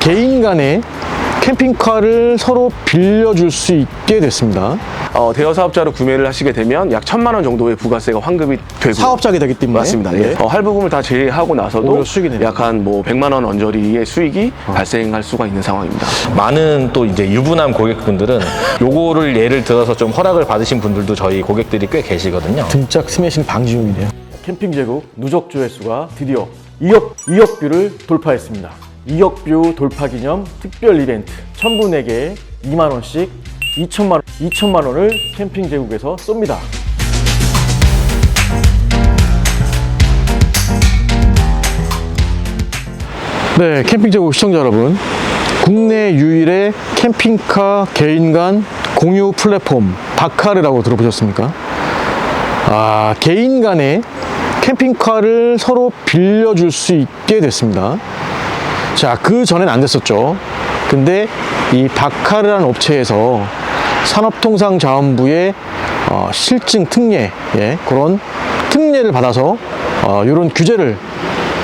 개인 간의 캠핑카를 서로 빌려줄 수 있게 됐습니다. 대여 사업자로 구매를 하시게 되면 약 1,000만 원 정도의 부가세가 환급이 되고 사업자가 되기 때문에. 맞습니다. 네. 할부금을 다 제외하고 나서도 오히려 수익이 되네요. 약 한 100만 원 언저리의 수익이 발생할 수가 있는 상황입니다. 많은 또 이제 유부남 고객분들은 요거를 예를 들어서 좀 허락을 받으신 분들도 저희 고객들이 꽤 계시거든요. 등짝 스매싱 방지 중이네요. 캠핑 제국 누적 조회수가 드디어 2억 뷰를 돌파했습니다. 2억 뷰 돌파 기념 특별 이벤트 1000분에게 2만 원씩 2천만 원을 캠핑 제국에서 쏩니다. 네, 캠핑 제국 시청자 여러분, 국내 유일의 캠핑카 개인 간 공유 플랫폼 바카르라고 들어보셨습니까? 개인 간의 캠핑카를 서로 빌려줄 수 있게 됐습니다. 자, 그 전엔 안 됐었죠. 근데 이 바카르라는 업체에서 산업통상자원부의 실증 특례, 그런 특례를 받아서 이런 규제를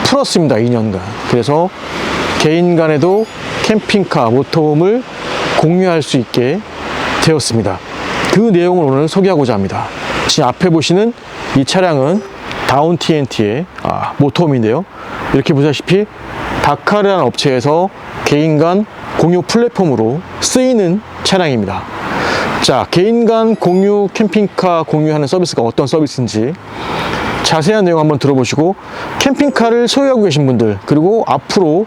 풀었습니다. 2년간. 그래서 개인 간에도 캠핑카, 모터홈을 공유할 수 있게 되었습니다. 그 내용을 오늘 소개하고자 합니다. 지금 앞에 보시는 이 차량은 다운 TNT의 모터홈인데요. 이렇게 보시다시피 바카르라는 업체에서 개인 간 공유 플랫폼으로 쓰이는 차량입니다. 자, 개인 간 공유 캠핑카 공유하는 서비스가 어떤 서비스인지 자세한 내용 한번 들어보시고, 캠핑카를 소유하고 계신 분들, 그리고 앞으로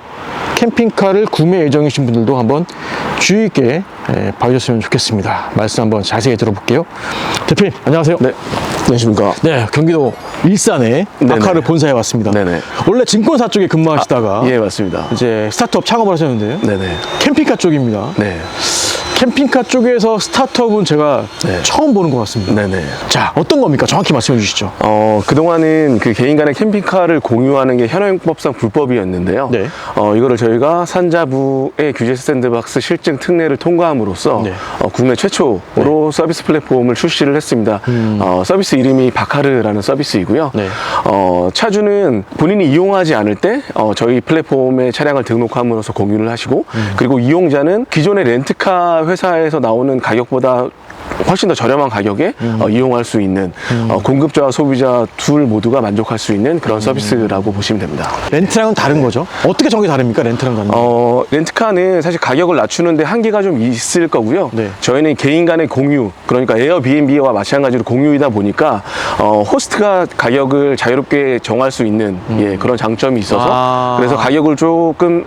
캠핑카를 구매 예정이신 분들도 한번 주의 있게 봐주셨으면 좋겠습니다. 말씀 한번 자세히 들어볼게요. 대표님, 안녕하세요. 네, 안녕하십니까. 네, 경기도 일산에 바카르 본사에 왔습니다. 네네. 원래 증권사 쪽에 근무하시다가 예, 맞습니다. 이제 스타트업 창업을 하셨는데요. 네네. 캠핑카 쪽입니다. 네. 캠핑카 쪽에서 스타트업은 제가 처음 보는 것 같습니다. 네네. 자, 어떤 겁니까? 정확히 말씀해 주시죠. 그동안은 그 개인 간의 캠핑카를 공유하는 게 현행법상 불법이었는데요. 네. 이거를 저희가 산자부의 규제 샌드박스 실증 특례를 통과함으로써 네. 국내 최초로 서비스 플랫폼을 출시를 했습니다. 서비스 이름이 바카르라는 서비스이고요. 네. 차주는 본인이 이용하지 않을 때 저희 플랫폼에 차량을 등록함으로써 공유를 하시고, 그리고 이용자는 기존의 렌트카 회사에서 나오는 가격보다 훨씬 더 저렴한 가격에 이용할 수 있는 공급자와 소비자 둘 모두가 만족할 수 있는 그런 서비스라고 보시면 됩니다. 렌트랑은 다른 거죠? 어떻게 정확히 다릅니까? 렌트랑 다른 거? 렌트카는 사실 가격을 낮추는데 한계가 좀 있을 거고요. 네. 저희는 개인 간의 공유, 그러니까 에어비앤비와 마찬가지로 공유이다 보니까 호스트가 가격을 자유롭게 정할 수 있는 그런 장점이 있어서 그래서 가격을 조금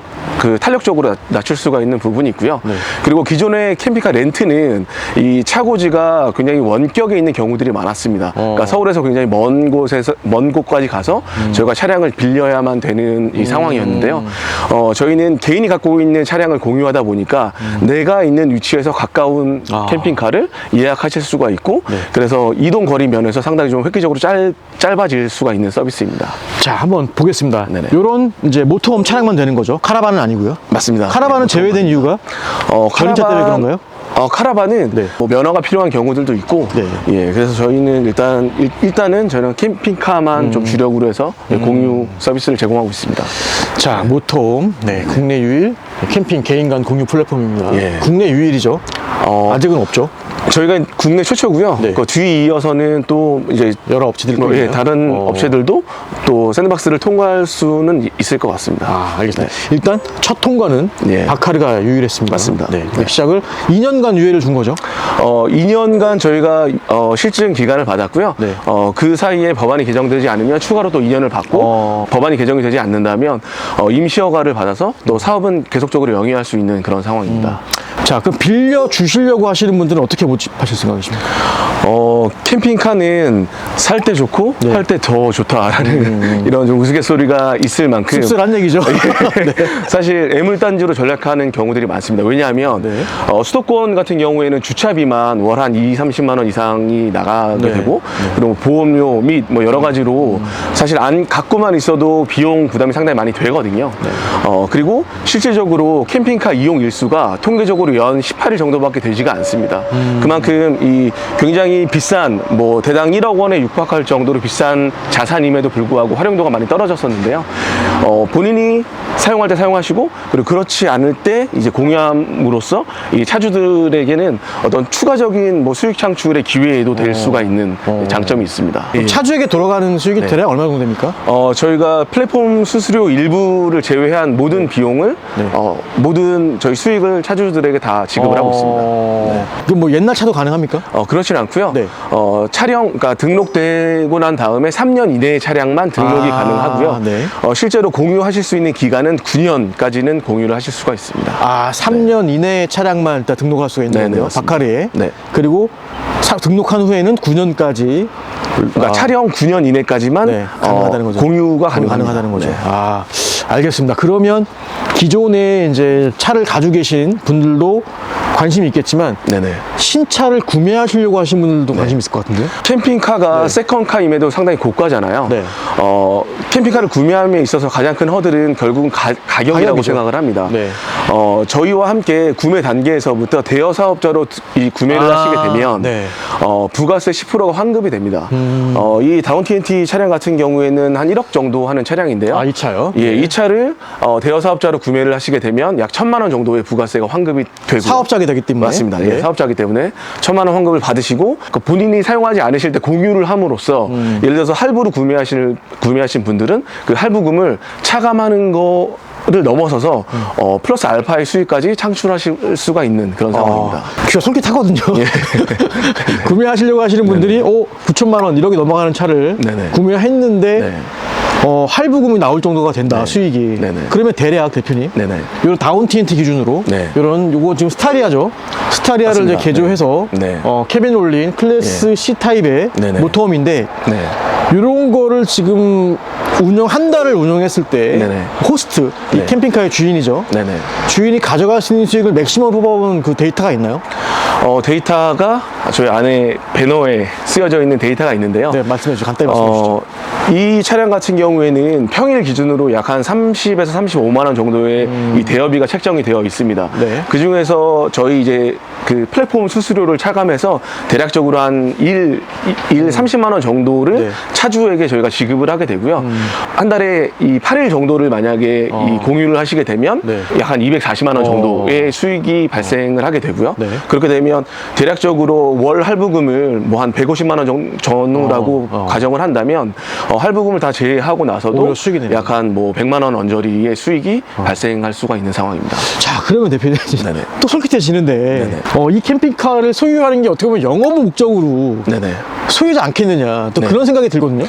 탄력적으로 낮출 수가 있는 부분이 있고요. 네. 그리고 기존의 캠핑카 렌트는 이 차고지가 굉장히 원격에 있는 경우들이 많았습니다. 그러니까 서울에서 굉장히 먼 곳까지 가서 저희가 차량을 빌려야만 되는 이 상황이었는데요. 저희는 개인이 갖고 있는 차량을 공유하다 보니까 내가 있는 위치에서 가까운 캠핑카를 예약하실 수가 있고, 그래서 이동 거리 면에서 상당히 좀 획기적으로 짧아질 수가 있는 서비스입니다. 자, 한번 보겠습니다. 네네. 요런 이제 모터홈 차량만 되는 거죠? 카라반은 아니고요? 맞습니다. 카라반은 제외된 이유가? 견인차 때문에 그런가요? 카라반은 뭐 면허가 필요한 경우들도 있고, 그래서 저희는 일단은 저희는 캠핑카만 좀 주력으로 해서 공유 서비스를 제공하고 있습니다. 자, 모터홈, 국내 유일 캠핑 개인 간 공유 플랫폼입니다. 국내 유일이죠? 아직은 없죠? 저희가 국내 최초고요. 그 뒤에 이어서는 또 이제 여러 업체들이 다른 업체들도 또 샌드박스를 통과할 수는 있을 것 같습니다. 알겠습니다. 일단 첫 통과는 바카르가 유일했습니다. 맞습니다. 시작을 2년간 유예를 준 거죠? 2년간 저희가 실증 기간을 받았고요. 그 사이에 법안이 개정되지 않으면 추가로 또 2년을 받고, 법안이 개정이 되지 않는다면 임시허가를 받아서 또 사업은 계속적으로 영위할 수 있는 그런 상황입니다. 자, 그럼 빌려 주시려고 하시는 분들은 어떻게 모집하실 생각이십니까? 캠핑카는 살 때 좋고 팔 때 더 좋다라는 이런 좀 우스갯소리가 있을 만큼 씁쓸한 얘기죠. 사실 애물단지로 전략하는 경우들이 많습니다. 왜냐하면 수도권 같은 경우에는 주차비만 월 한 20-30만 원 이상이 나가게 되고, 그리고 보험료 및 뭐 여러 가지로 사실 안 갖고만 있어도 비용 부담이 상당히 많이 되거든요. 그리고 실질적으로 캠핑카 이용 일수가 통계적으로 연 18일 정도밖에 되지가 않습니다. 그만큼 이 굉장히 비싼, 뭐 대당 1억 원에 육박할 정도로 비싼 자산임에도 불구하고 활용도가 많이 떨어졌었는데요. 본인이 사용할 때 사용하시고 그리고 그렇지 않을 때 이제 공유함으로써 이 차주들에게는 어떤 추가적인 뭐 수익 창출의 기회도 될 수가 있는 장점이 있습니다. 그럼 차주에게 돌아가는 수익이 대략 얼마 정도 됩니까? 저희가 플랫폼 수수료 일부를 제외한 모든 비용을 모든 저희 수익을 차주들에게 다 지급을 하고 있습니다. 그럼 뭐 옛날 차도 가능합니까? 그렇진 않고요. 네. 차량, 그러니까 등록되고 난 다음에 3년 이내의 차량만 등록이 가능하고요. 네. 실제로 공유하실 수 있는 기간은 9년까지는 공유를 하실 수가 있습니다. 3년 이내의 차량만 일단 등록할 수가 있는 네, 거예요. 맞습니다. 바카리에. 네. 그리고 등록한 후에는 9년까지 그러니까 차량 9년 이내까지만 가능하다는 거죠. 공유가 가능하다는 거죠. 네. 알겠습니다. 그러면 기존에 이제 차를 가지고 계신 분들도 관심이 있겠지만 네네. 신차를 구매하시려고 하신 분들도 관심 있을 것 같은데요? 캠핑카가 세컨카임에도 상당히 고가잖아요. 네. 캠핑카를 구매함에 있어서 가장 큰 허들은 결국은 가격이라고 가격이죠. 생각을 합니다. 네. 저희와 함께 구매 단계에서부터 대여 사업자로 이 구매를 하시게 되면 네. 부가세 10%가 환급이 됩니다. 이 다운 TNT 차량 같은 경우에는 한 1억 정도 하는 차량인데요. 이 차요? 예, 이 차를 대여 사업자로 구매를 하시게 되면 약 1,000만 원 정도의 부가세가 환급이 되고 사업자게 되기 때문에. 맞습니다. 네. 예, 사업자이기 때문에 1,000만 원 환급을 받으시고 본인이 사용하지 않으실 때 공유를 함으로써 예를 들어서 할부로 구매하신 분들은 그 할부금을 차감하는 거를 넘어서서 플러스 알파의 수익까지 창출하실 수가 있는 그런 상황입니다. 귀가 솔깃하거든요. 구매하시려고 하시는 분들이 9천만 원 1억이 넘어가는 차를 네네. 구매했는데 네. 할부금이 나올 정도가 된다, 수익이. 네네. 그러면 대략 대표님, 네네. 이런 다운 TNT 기준으로, 네. 요거 지금 스타리아죠. 스타리아를 이제 맞습니다. 개조해서, 네. 캐빈 올린 클래스 C 타입의 네네. 모터홈인데, 네. 이런 거를 지금 한 달을 운영했을 때, 네네. 호스트, 이 네. 캠핑카의 주인이죠. 네네. 주인이 가져갈 수 있는 수익을 맥시멈 뽑아본 그 데이터가 있나요? 데이터가 저희 안에 배너에 쓰여져 있는 데이터가 있는데요. 네, 말씀해 주시죠. 간단히 말씀해 주시죠. 이 차량 같은 경우에는 평일 기준으로 약 한 30에서 35만 원 정도의 이 대여비가 책정이 되어 있습니다. 네. 그 중에서 저희 이제 그 플랫폼 수수료를 차감해서 대략적으로 한 30만 원 정도를 네. 차주에게 저희가 지급을 하게 되고요. 한 달에 이 8일 정도를 만약에 이 공유를 하시게 되면 네. 약 한 240만 원 정도의 수익이 발생을 하게 되고요. 네. 그렇게 되면 대략적으로 월 할부금을 뭐 한 150만 원 전후라고 가정을 한다면 할부금을 다 제외하고 나서도 오히려 수익이 약 한 뭐 100만 원 언저리의 수익이 발생할 수가 있는 상황입니다. 자, 그러면 대표님 네네. 또 솔깃해지는데 네네. 이 캠핑카를 소유하는 게 어떻게 보면 영업 목적으로 네네. 소유하지 않겠느냐 또 네. 그런 생각이 들거든요.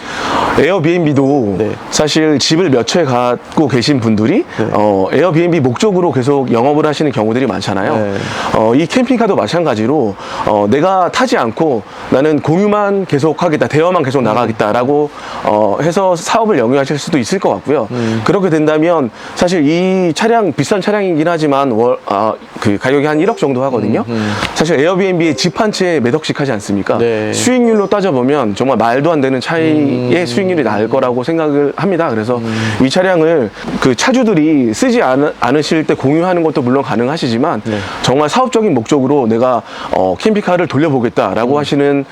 에어비앤비도 네. 사실 집을 몇 채 갖고 계신 분들이 에어비앤비 목적으로 계속 영업을 하시는 경우들이 많잖아요. 네. 이 캠핑카도 마찬가지로 내가 타지 않고 나는 공유만 계속 하겠다, 대여만 계속 나가겠다라고 해서 사업을 영위하실 수도 있을 것 같고요. 그렇게 된다면 사실 이 차량 비싼 차량이긴 하지만 그 가격이 한 1억 정도 하거든요. 사실 에어비앤비에 집 한 채 몇 억씩 하지 않습니까? 네. 수익률로 따져보면 정말 말도 안 되는 차이의 수익률이 날 거라고 생각을 합니다. 그래서 이 차량을 그 차주들이 쓰지 않으실 때 공유하는 것도 물론 가능하시지만 정말 사업적인 목적으로 내가 캠핑카를 돌려보겠다라고 하시는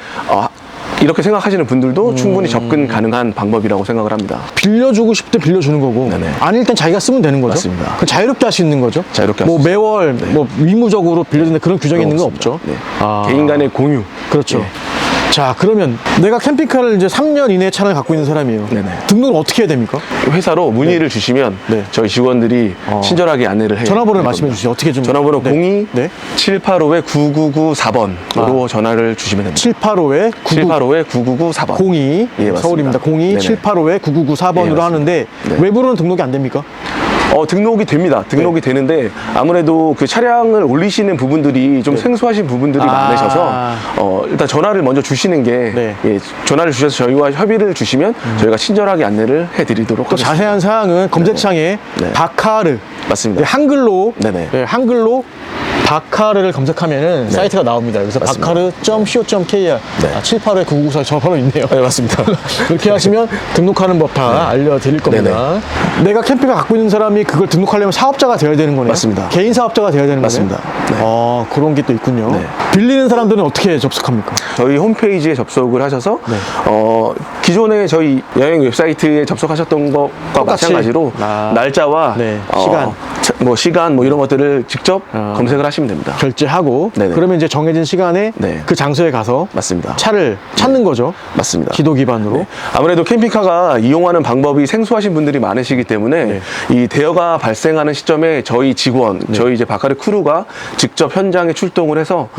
이렇게 생각하시는 분들도 충분히 접근 가능한 방법이라고 생각을 합니다. 빌려주고 싶을 때 빌려주는 거고 네네. 아닐 땐 자기가 쓰면 되는 거죠. 맞습니다. 그 자유롭게 할 수 있는 거죠. 자유롭게 할 뭐 수 매월 뭐 의무적으로 빌려주는 그런 규정이 있는 건 없습니다. 없죠. 네. 아. 개인 간의 공유. 그렇죠. 자, 그러면 내가 캠핑카를 이제 3년 이내에 차를 갖고 있는 사람이에요. 네네. 등록을 어떻게 해야 됩니까? 회사로 문의를 주시면 네. 저희 직원들이 친절하게 안내를 해요. 전화번호를 말씀해 주시죠. 어떻게 좀 전화번호 네. 02-785-9994번으로 전화를 주시면 됩니다. 785에 785-9994번. 02 예, 맞습니다. 서울입니다. 네네. 02-785-9994번으로 예, 맞습니다. 하는데 네. 외부로는 등록이 안 됩니까? 등록이 됩니다. 등록이 되는데 아무래도 그 차량을 올리시는 부분들이 좀 생소하신 부분들이 많으셔서 일단 전화를 먼저 주시는 게 네. 예, 전화를 주셔서 저희와 협의를 주시면 저희가 친절하게 안내를 해드리도록 또 하겠습니다. 자세한 사항은 검색창에 네. 바카르 맞습니다. 네, 한글로 네네. 네, 한글로 바카르를 검색하면은 사이트가 나옵니다. 그래서 맞습니다. 바카르.co.kr 네. 785-994 저 번호 있네요. 네, 맞습니다. 그렇게 하시면 등록하는 법 다 알려드릴 겁니다. 내가 캠핑카 갖고 있는 사람이 그걸 등록하려면 사업자가 되어야 되는 거네요. 맞습니다. 개인 사업자가 되어야 되는 맞습니다. 거네요. 네. 그런 게 또 있군요. 네. 빌리는 사람들은 어떻게 접속합니까? 저희 홈페이지에 접속을 하셔서 기존에 저희 여행 웹사이트에 접속하셨던 것과 똑같이? 마찬가지로 날짜와 네, 시간 뭐 이런 것들을 직접 검색을 하시면 됩니다. 결제하고 네네. 그러면 이제 정해진 시간에 네. 그 장소에 가서 맞습니다. 차를 찾는 거죠. 맞습니다. 지도 기반으로. 네. 아무래도 캠핑카가 이용하는 방법이 생소하신 분들이 많으시기 때문에 네. 이 대여가 발생하는 시점에 저희 직원, 저희 이제 바카르 크루가 직접 현장에 출동을 해서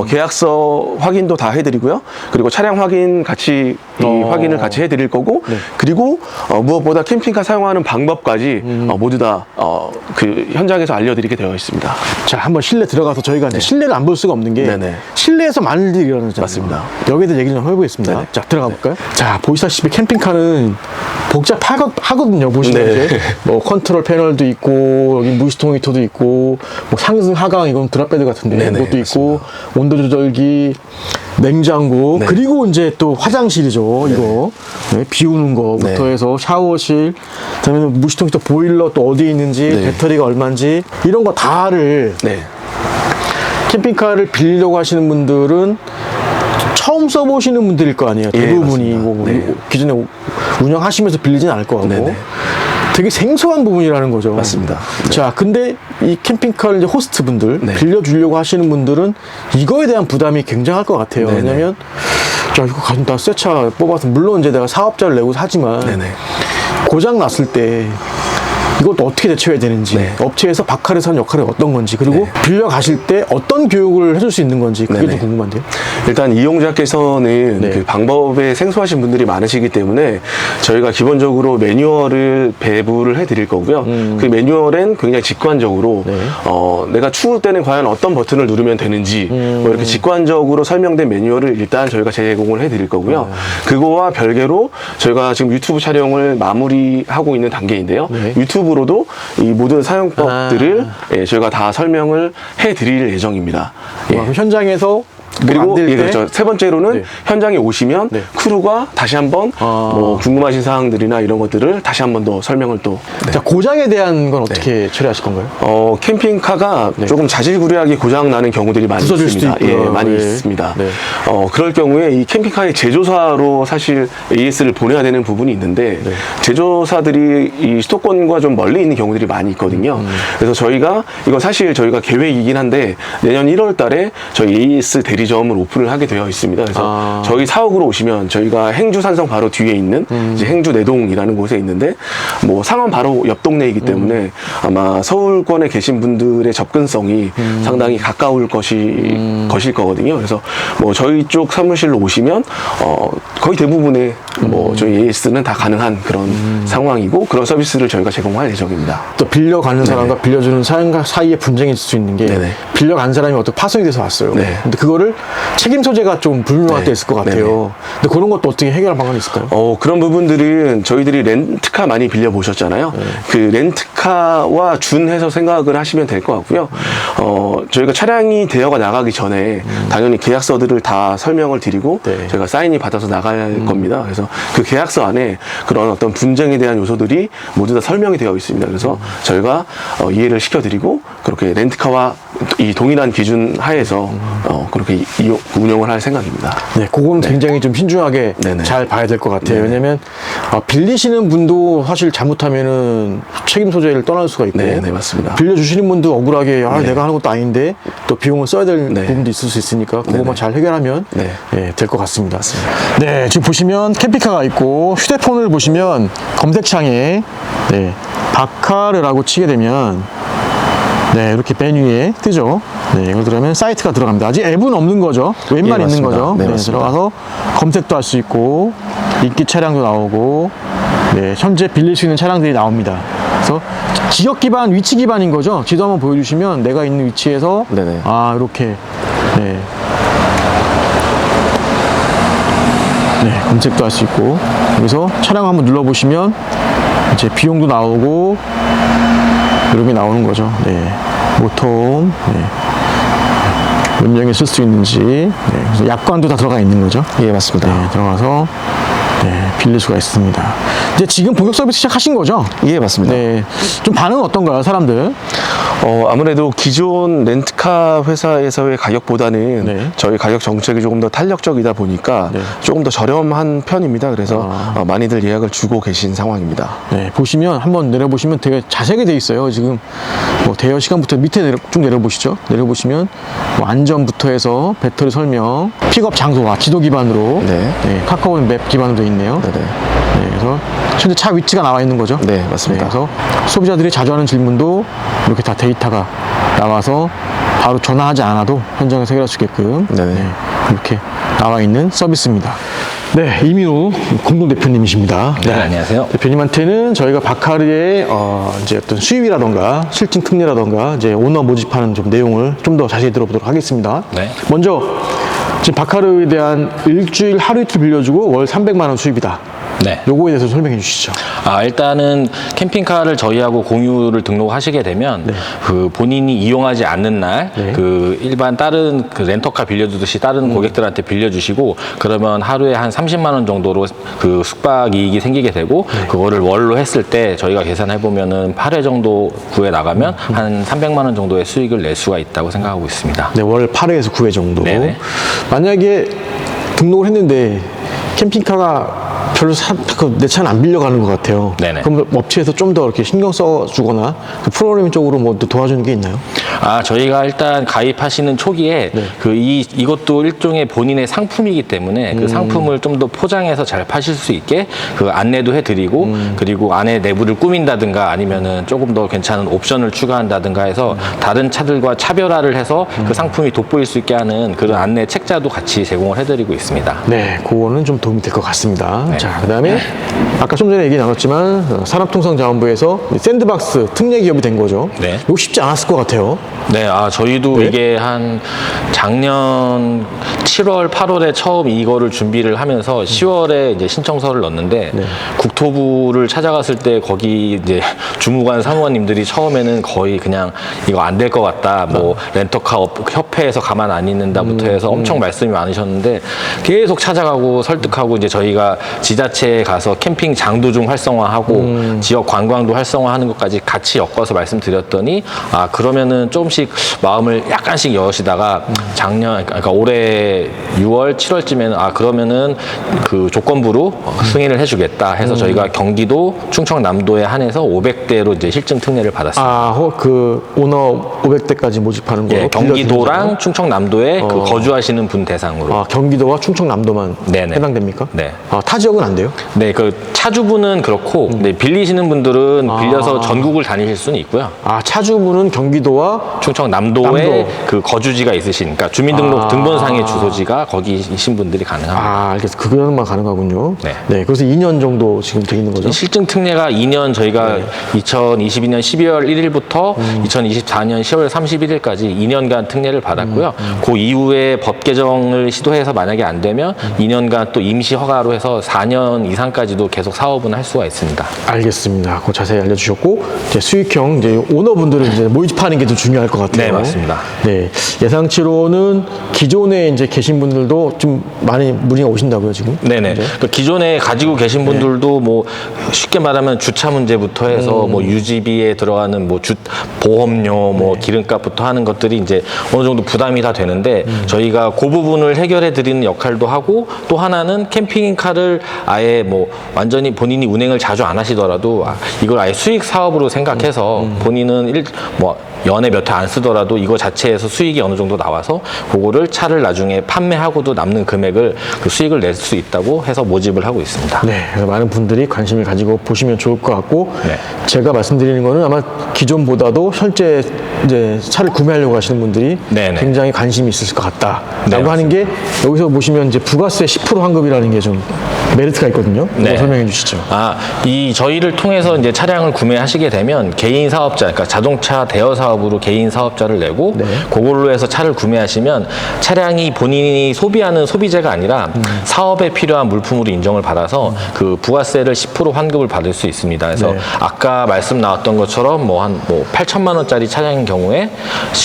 계약서 확인도 다 해드리고요. 그리고 차량 확인 같이 확인을 같이 해드릴 거고, 네. 그리고 무엇보다 캠핑카 사용하는 방법까지 모두 다 그 현장에서 알려드리게 되어 있습니다. 자, 한번 실내 들어가서 저희가 이제 실내를 안 볼 수가 없는 게 네네. 실내에서 많은 일이 일어나잖아요. 맞습니다. 여기에 대해 얘기를 좀 해보겠습니다. 네네. 자, 들어가 볼까요? 자, 보시다시피 캠핑카는 복잡하거든요. 보시면 네. 이제 뭐 컨트롤 패널도 있고 여기 무시통 히터도 있고 뭐 상승 하강 이건 드랍베드 같은데 네네, 이것도 있고 온도 조절기, 냉장고 네. 그리고 이제 또 화장실이죠. 이거 네, 비우는 거부터 네. 해서 샤워실, 그다음에 무시통 히터 보일러 또 어디에 있는지 네. 배터리가 얼마인지 이런 거 다를 네. 캠핑카를 빌리려고 하시는 분들은 처음 써보시는 분들일 거 아니에요. 예, 대부분이 맞습니다. 뭐 네. 기존에 운영하시면서 빌리진 않을 거고 네네. 되게 생소한 부분이라는 거죠. 맞습니다. 네. 자, 근데 이 캠핑카를 이제 호스트 분들 네. 빌려주려고 하시는 분들은 이거에 대한 부담이 굉장할 것 같아요. 네네. 왜냐면 자, 이거 가지고 나 새 차 뽑아서 물론 이제 내가 사업자를 내고 사지만 네네. 고장 났을 때 이것도 어떻게 대처해야 되는지, 네. 업체에서 바카르에서 하는 역할이 어떤 건지, 그리고 빌려 가실 때 어떤 교육을 해줄 수 있는 건지 그게 네네. 좀 궁금한데요. 일단 이용자께서는 네. 그 방법에 생소하신 분들이 많으시기 때문에 저희가 기본적으로 매뉴얼을 배부를 해드릴 거고요. 그 매뉴얼엔 굉장히 직관적으로 네. 내가 추울 때는 과연 어떤 버튼을 누르면 되는지 뭐 이렇게 직관적으로 설명된 매뉴얼을 일단 저희가 제공을 해드릴 거고요. 그거와 별개로 저희가 지금 유튜브 촬영을 마무리하고 있는 단계인데요. 네. 유튜브로도 이 모든 사용법들을 예, 저희가 다 설명을 해드릴 예정입니다. 예. 그럼 현장에서 그리고 만들 예, 때 그렇죠. 세 번째로는 네. 현장에 오시면 네. 크루가 다시 한번 뭐 궁금하신 사항들이나 이런 것들을 다시 한번 더 설명을 또 자, 고장에 대한 건 어떻게 처리하실 건가요? 캠핑카가 조금 자질구레하게 고장 나는 경우들이 많이 부서질 수도 있습니다. 있고요. 예, 많이 네. 있습니다. 네. 그럴 경우에 이 캠핑카의 제조사로 사실 AS를 보내야 되는 부분이 있는데 네. 제조사들이 이 수도권과 좀 멀리 있는 경우들이 많이 있거든요. 그래서 저희가 이건 사실 저희가 계획이긴 한데 내년 1월 달에 저희 AS 대리점을 오픈을 하게 되어 있습니다. 그래서 저희 사옥으로 오시면 저희가 행주 산성 바로 뒤에 있는 이제 행주 내동이라는 곳에 있는데 뭐 상암 바로 옆 동네이기 때문에 아마 서울권에 계신 분들의 접근성이 상당히 가까울 것일 거거든요. 그래서 뭐 저희 쪽 사무실로 오시면 거의 대부분의 뭐 저희 AS는 다 가능한 그런 상황이고 그런 서비스를 저희가 제공할 예정입니다. 또 빌려가는 사람과 빌려주는 사람과 사이에 분쟁이 있을 수 있는 게 네네. 빌려간 사람이 어떻게 파손이 돼서 왔어요. 네. 근데 그거를 책임 소재가 좀 불명확할 네. 때 있을 것 같아요. 네네. 근데 그런 것도 어떻게 해결할 방안이 있을까요? 그런 부분들은 저희들이 렌트카 많이 빌려보셨잖아요. 그 렌트카와 준해서 생각을 하시면 될 것 같고요. 저희가 차량이 대여가 나가기 전에 당연히 계약서들을 다 설명을 드리고 네. 저희가 사인이 받아서 나갈 겁니다. 그래서 그 계약서 안에 그런 어떤 분쟁에 대한 요소들이 모두 다 설명이 되어 있습니다. 그래서 저희가 이해를 시켜드리고 그렇게 렌트카와 이 동일한 기준 하에서 그렇게 운영을 할 생각입니다. 네, 그거는 굉장히 좀 신중하게 네네. 잘 봐야 될 것 같아요. 왜냐면 빌리시는 분도 사실 잘못하면은 책임 소재를 떠날 수가 있고, 네, 맞습니다. 빌려주시는 분도 억울하게 내가 하는 것도 아닌데 또 비용을 써야 될 네. 부분도 있을 수 있으니까 그것만 네네. 잘 해결하면 네. 될 것 같습니다. 네, 지금 보시면 캠핑카가 있고 휴대폰을 보시면 검색창에 바카르라고 치게 되면 이렇게 메뉴에 뜨죠. 네, 이걸 들어가면 사이트가 들어갑니다. 아직 앱은 없는 거죠. 웹만 예, 있는 맞습니다. 거죠. 네, 맞습니다. 들어가서 검색도 할 수 있고, 인기 차량도 나오고, 현재 빌릴 수 있는 차량들이 나옵니다. 그래서 지역 기반, 위치 기반인 거죠. 지도 한번 보여주시면 내가 있는 위치에서, 네네. 이렇게, 검색도 할 수 있고, 여기서 차량 한번 눌러보시면, 이제 비용도 나오고, 이런 게 나오는 거죠. 모톰, 몇 명이 쓸 수 있는지. 네, 그래서 약관도 다 들어가 있는 거죠. 예, 맞습니다. 네, 들어가서 빌릴 수가 있습니다. 이제 지금 본격 서비스 시작하신 거죠? 예, 맞습니다. 네. 좀 반응은 어떤가요, 사람들? 아무래도 기존 렌트카 회사에서의 가격보다는 네. 저희 가격 정책이 조금 더 탄력적이다 보니까 네. 조금 더 저렴한 편입니다. 그래서 많이들 예약을 주고 계신 상황입니다. 네, 보시면 한번 내려보시면 되게 자세하게 돼 있어요. 지금 뭐 대여 시간부터 밑에 쭉 내려보시죠. 내려보시면 뭐 안전부터 해서 배터리 설명, 픽업 장소와 지도 기반으로 네. 카카오 맵 기반으로 돼 있네요. 네네. 네, 그래서 현재 차 위치가 나와 있는 거죠. 네, 맞습니다. 그래서 소비자들이 자주 하는 질문도 이렇게 다 데이터가 나와서 바로 전화하지 않아도 현장에서 해결할 수 있게끔 네네. 이렇게 나와 있는 서비스입니다. 네, 이민우 공동대표님이십니다. 네, 안녕하세요. 대표님한테는 저희가 바카르의 이제 어떤 수입이라던가 실증 특례라던가 이제 오너 모집하는 좀 내용을 좀 더 자세히 들어보도록 하겠습니다. 네. 먼저 지금 바카르에 대한 일주일 하루 이틀 빌려주고 월 300만 원 수입이다. 네. 요거에 대해서 설명해 주시죠. 일단은 캠핑카를 저희하고 공유를 등록하시게 되면 그 본인이 이용하지 않는 날 그 일반 다른 그 렌터카 빌려주듯이 다른 고객들한테 빌려주시고 그러면 하루에 한 30만 원 정도로 그 숙박 이익이 생기게 되고 그거를 월로 했을 때 저희가 계산해 보면은 8회 정도 구해 나가면 한 300만 원 정도의 수익을 낼 수가 있다고 생각하고 있습니다. 네, 월 8회에서 9회 정도. 네네. 만약에 등록을 했는데 캠핑카가 별로 내 차는 안 빌려가는 것 같아요. 네네. 그럼 업체에서 좀 더 이렇게 신경 써주거나 그 프로그래밍 쪽으로 뭐 또 도와주는 게 있나요? 저희가 일단 가입하시는 초기에 이것도 일종의 본인의 상품이기 때문에 그 상품을 좀 더 포장해서 잘 파실 수 있게 그 안내도 해드리고 그리고 안에 내부를 꾸민다든가 아니면은 조금 더 괜찮은 옵션을 추가한다든가 해서 다른 차들과 차별화를 해서 그 상품이 돋보일 수 있게 하는 그런 안내 책자도 같이 제공을 해드리고 있습니다. 네, 그거는 좀 도움이 될 것 같습니다. 네. 자, 그 다음에 아까 좀 전에 얘기 나눴지만 산업통상자원부에서 샌드박스 특례 기업이 된 거죠. 네. 이거 쉽지 않았을 것 같아요. 네, 저희도 네? 이게 한 작년 7월, 8월에 처음 이거를 준비를 하면서 10월에 이제 신청서를 넣었는데 국토부를 찾아갔을 때 거기 이제 주무관 사무관님들이 처음에는 거의 그냥 이거 안 될 것 같다. 뭐 렌터카 협회에서 가만 안 있는다부터 해서 엄청 말씀이 많으셨는데 계속 찾아가고 설득하고 이제 저희가 지자체에 가서 캠핑장도 좀 활성화하고 지역 관광도 활성화하는 것까지 같이 엮어서 말씀드렸더니 그러면은 조금씩 마음을 약간씩 여시다가 작년 그러니까 올해 6월 7월쯤에는 그러면은 그 조건부로 승인을 해주겠다 해서 저희가 경기도 충청남도에 한해서 500대로 이제 실증 특례를 받았습니다. 그 오너 500대까지 모집하는 거. 예, 경기도랑 충청남도에 그 거주하시는 분 대상으로. 경기도와 충청남도만 네네. 해당됩니까? 네. 타 지역은 안 돼요? 네, 그 차주분은 그렇고 빌리시는 분들은 빌려서 전국을 다니실 수는 있고요. 차주분은 경기도와 충청남도에 남도. 그 거주지가 있으시니까 주민등록 등본상의 주소지가 거기이신 분들이 가능합니다. 알겠어. 그거만 가능하군요. 네. 그래서 2년 정도 지금 돼 있는 거죠? 실증 특례가 2년 저희가 2022년 12월 1일부터 2024년 10월 31일까지 2년간 특례를 받았고요. 그 이후에 법 개정을 시도해서 만약에 안 되면 2년간 또 임시 허가로 해서 4년 이상까지도 계속 사업은 할 수가 있습니다. 알겠습니다. 그거 자세히 알려주셨고 이제 수익형 이제 오너분들은 이제 모집하는 게 더 중요할 것 같아요. 네, 맞습니다. 네, 예상치로는 기존에 이제 계신 분들도 좀 많이 문의가 오신다고요 지금? 네네. 그 기존에 가지고 계신 분들도 뭐 쉽게 말하면 주차 문제부터 해서 뭐 유지비에 들어가는 뭐 보험료, 뭐 기름값부터 하는 것들이 이제 어느 정도 부담이 다 되는데 저희가 그 부분을 해결해 드리는 역할도 하고 또 하나는 캠핑카를 아예 뭐 완전히 본인이 운행을 자주 안 하시더라도 이걸 아예 수익 사업으로 생각해서 본인은 뭐 연에 몇 회 안 쓰더라도 이거 자체에서 수익이 어느 정도 나와서 그거를 차를 나중에 판매하고도 남는 금액을 그 수익을 낼 수 있다고 해서 모집을 하고 있습니다. 네, 그래서 많은 분들이 관심을 가지고 보시면 좋을 것 같고 네. 제가 말씀드리는 거는 아마 기존보다도 실제 이제 차를 구매하려고 하시는 분들이 네네. 굉장히 관심이 있을 것 같다라고 네, 하는 게 여기서 보시면 이제 부가세 10% 환급이라는 게 좀 메리트가 있거든요. 네. 그거 설명해 주시죠. 이 저희를 통해서 이제 차량을 구매하시게 되면 개인 사업자, 그러니까 자동차 대여 사업으로 개인 사업자를 내고 그걸로 해서 차를 구매하시면 차량이 본인이 소비하는 소비재가 아니라 사업에 필요한 물품으로 인정을 받아서 그 부가세를 10% 환급을 받을 수 있습니다. 그래서 아까 말씀 나왔던 것처럼 뭐 8천만 원짜리 차량인 경우에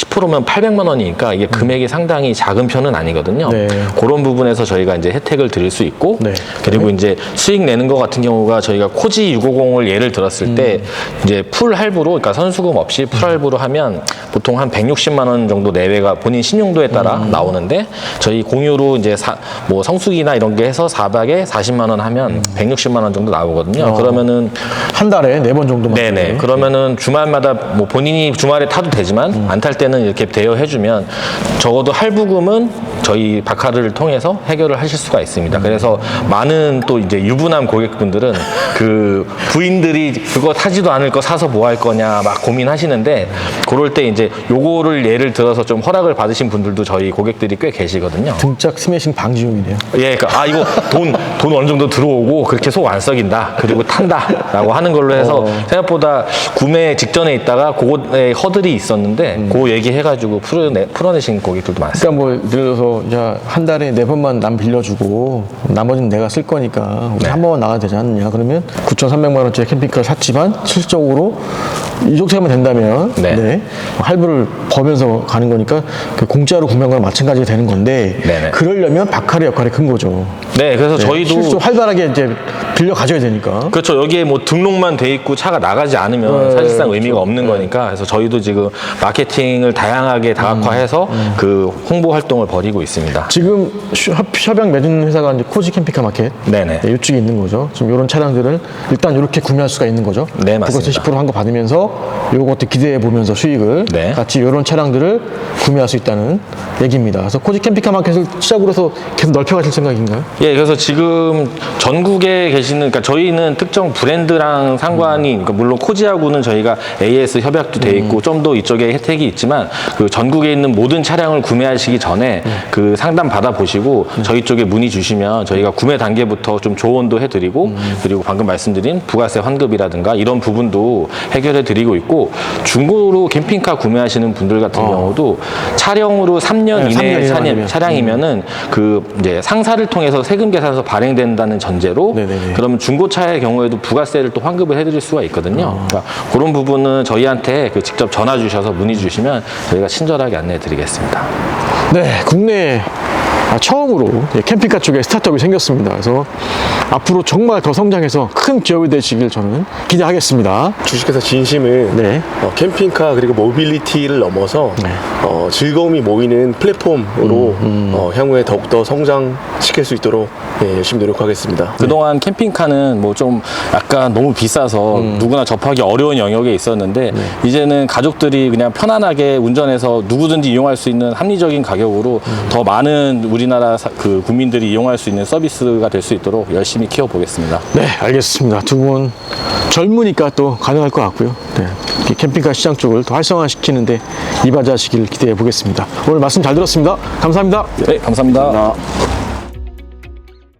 10%면 800만 원이니까 이게 금액이 상당히 작은 편은 아니거든요. 네. 그런 부분에서 저희가 이제 혜택을 드릴 수 있고 네. 그리고 이제 수익 내는 것 같은 경우가 저희가 코지 650을 예를 들었을 때 이제 풀 할부로 그러니까 선수금 없이 풀 할부로 하면 보통 한 160만 원 정도 내외가 본인 신용도에 따라 나오는데 저희 공유로 이제 뭐 성수기나 이런 게 해서 4박에 40만 원 하면 160만 원 정도 나오거든요. 그러면은 한 달에 4번 정도만. 네네. 그러면은 주말마다 뭐 본인이 주말에 타도 되지만 안 탈 때는 이렇게 대여해주면 적어도 할부금은 저희 바카르를 통해서 해결을 하실 수가 있습니다. 그래서 많은 또 이제 유부남 고객분들은 그 부인들이 그거 타지도 않을 거 사서 뭐 할 거냐 막 고민하시는데 그럴 때 이제 요거를 예를 들어서 좀 허락을 받으신 분들도 저희 고객들이 꽤 계시거든요. 등짝 스매싱 방지용이네요. 예, 그러니까 이거 돈 어느 정도 들어오고 그렇게 속 안 썩인다 그리고 탄다라고 하는 걸로 해서 생각보다 구매 직전에 있다가 그거에 허들이 있었는데 그 얘기해가지고 풀어내신 고객들도 많습니다. 그러니까 뭐 예를 들어서 이제 한 달에 4번만 남 빌려주고 나머지는 내가 쓸 거니까 우리 한 번만 나가야 되지 않느냐. 그러면 9,300만 원짜리 캠핑카를 샀지만 실질적으로 이 정도면 된다면 네. 네. 할부를 버면서 가는 거니까 그 공짜로 구매한 거랑 마찬가지가 되는 건데 네네. 그러려면 바카르 역할이 큰 거죠. 네, 그래서 네. 저희도 실질적으로 활발하게 이제 빌려 가져야 되니까. 그렇죠. 여기에 뭐 등록만 돼 있고 차가 나가지 않으면 사실상 의미가 없는 거니까 그래서 저희도 지금 마케팅을 다양하게 다각화해서 그 홍보 활동을 벌이고 있습니다. 지금 협약 맺은 회사가 이제 코지 캠핑카 마켓 네네. 네, 이쪽에 있는 거죠. 지금 이런 차량들을 일단 이렇게 구매할 수가 있는 거죠. 네, 맞습니다. 10% 한 거 받으면서 요것도 기대해 보면서 수익을 네. 같이 이런 차량들을 구매할 수 있다는 얘기입니다. 그래서 코지 캠핑카 마켓을 시작으로 해서 계속 넓혀가실 생각인가요? 예, 그래서 지금 전국에 계시는, 그러니까 저희는 특정 브랜드랑 상관이, 그러니까 물론 코지하고는 저희가 AS 협약도 돼 있고 좀 더 이쪽에 혜택이 있지만 그 전국에 있는 모든 차량을 구매하시기 전에 그 상담 받아보시고 저희 쪽에 문의 주시면 저희가 구매 단계부터 좀 조언도 해드리고 그리고 방금 말씀드린 부가세 환급이라든가 이런 부분도 해결해 드리고 있고 중고로 캠핑카 구매하시는 분들 같은 경우도 차량으로 3년 네, 3년 이내 이내만 차량이면은 그 이제 상사를 통해서 세금 계산서 발행된다는 전제로 네네네. 그러면 중고차의 경우에도 부가세를 또 환급을 해드릴 수가 있거든요. 그러니까 그런 부분은 저희한테 그 직접 전화 주셔서 문의 주시면 저희가 친절하게 안내해 드리겠습니다. 네, 국내에 처음으로 캠핑카 쪽에 스타트업이 생겼습니다. 그래서 앞으로 정말 더 성장해서 큰 기업이 되시길 저는 기대하겠습니다. 주식회사 진심은 네. 캠핑카 그리고 모빌리티를 넘어서 즐거움이 모이는 플랫폼으로 향후에 더욱더 성장시킬 수 있도록 열심히 노력하겠습니다. 그동안 캠핑카는 뭐 좀 약간 너무 비싸서 누구나 접하기 어려운 영역에 있었는데 이제는 가족들이 그냥 편안하게 운전해서 누구든지 이용할 수 있는 합리적인 가격으로 더 많은 우리나라 그 국민들이 이용할 수 있는 서비스가 될 수 있도록 열심히 키워보겠습니다. 네, 알겠습니다. 두 분 젊으니까 또 가능할 것 같고요. 네, 이 캠핑카 시장 쪽을 더 활성화시키는데 이바지하시길 기대해 보겠습니다. 오늘 말씀 잘 들었습니다. 감사합니다. 네, 감사합니다.